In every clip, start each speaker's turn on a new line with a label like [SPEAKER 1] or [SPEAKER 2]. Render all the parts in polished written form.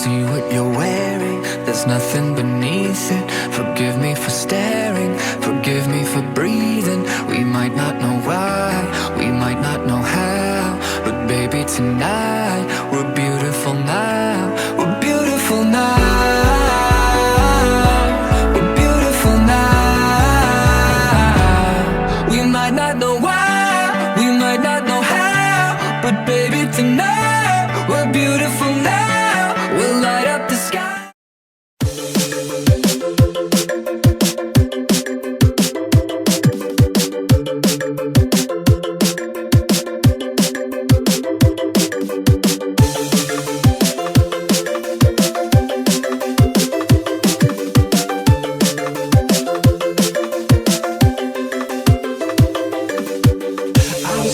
[SPEAKER 1] see what you're wearing, there's nothing beneath it. Forgive me for staring, forgive me for breathing. We might not know why, we might not know how, but baby tonight, we're beautiful now. We're beautiful now. We're beautiful now. We might not know why, we might not know how, but baby tonight, we're beautiful now. We'll light up the sky.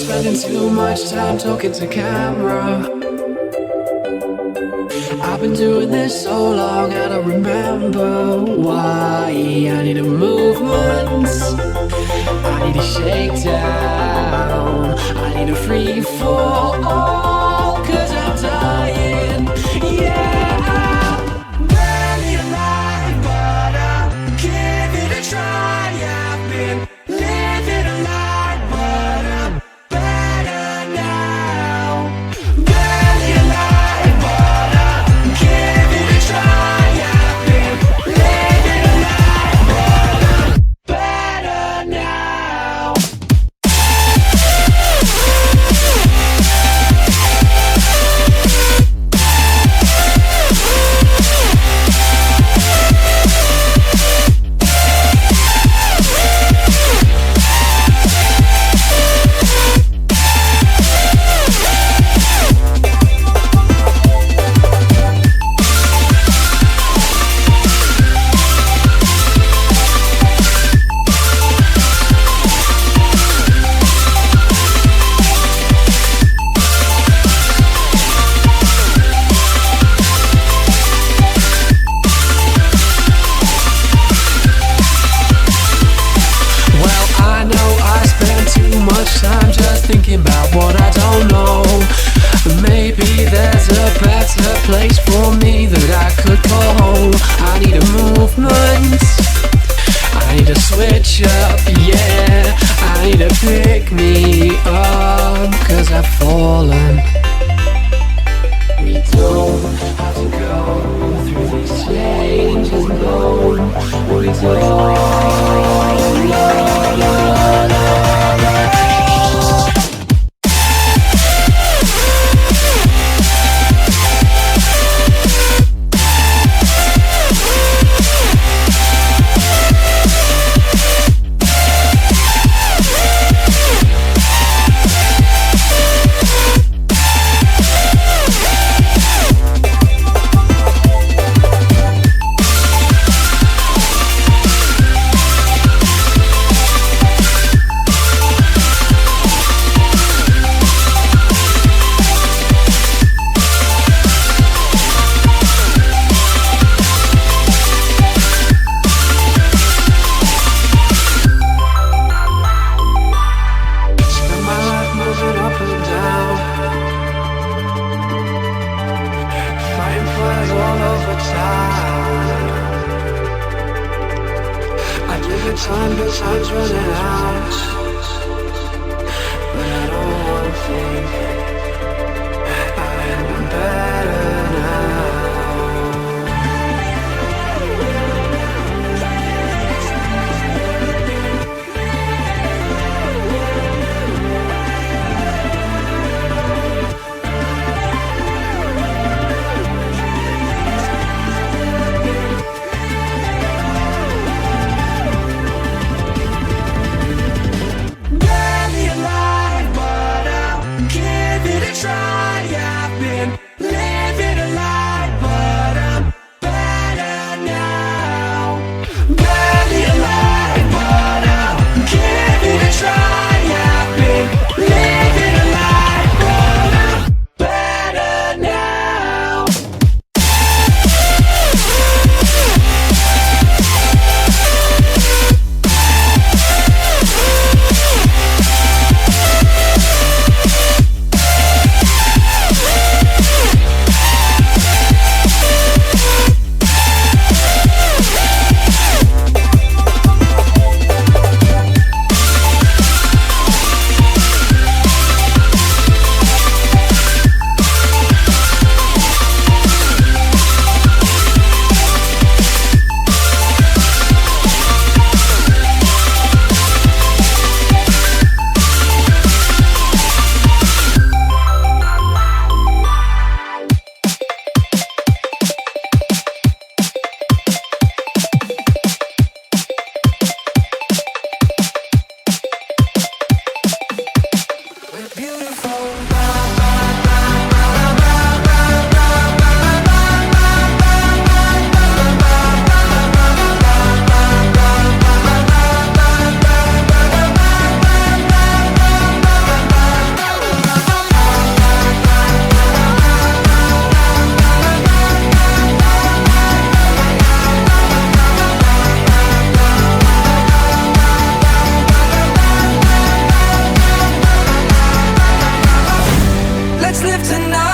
[SPEAKER 2] Spending too much time talking to camera. I've been doing this so long I don't remember why. I need a movement, I need a shakedown, I need a free fall, 'cause I'm dying. Yeah, I'm barely alive, but I'll give it a try. I've been living a lie, but I'm better now. Barely alive, but I'll give it a try. I've been living a lie, but I'm better now. Time just thinking about what I don't know. Maybe there's a better place for me that I could go. I need a movement, I need a switch up, yeah. I need to pick me up, 'cause I've fallen. We don't have to go through these changes alone. We time, but time's running out. But I don't wanna think I'm better now. Barely alive, but I'll give
[SPEAKER 1] live tonight.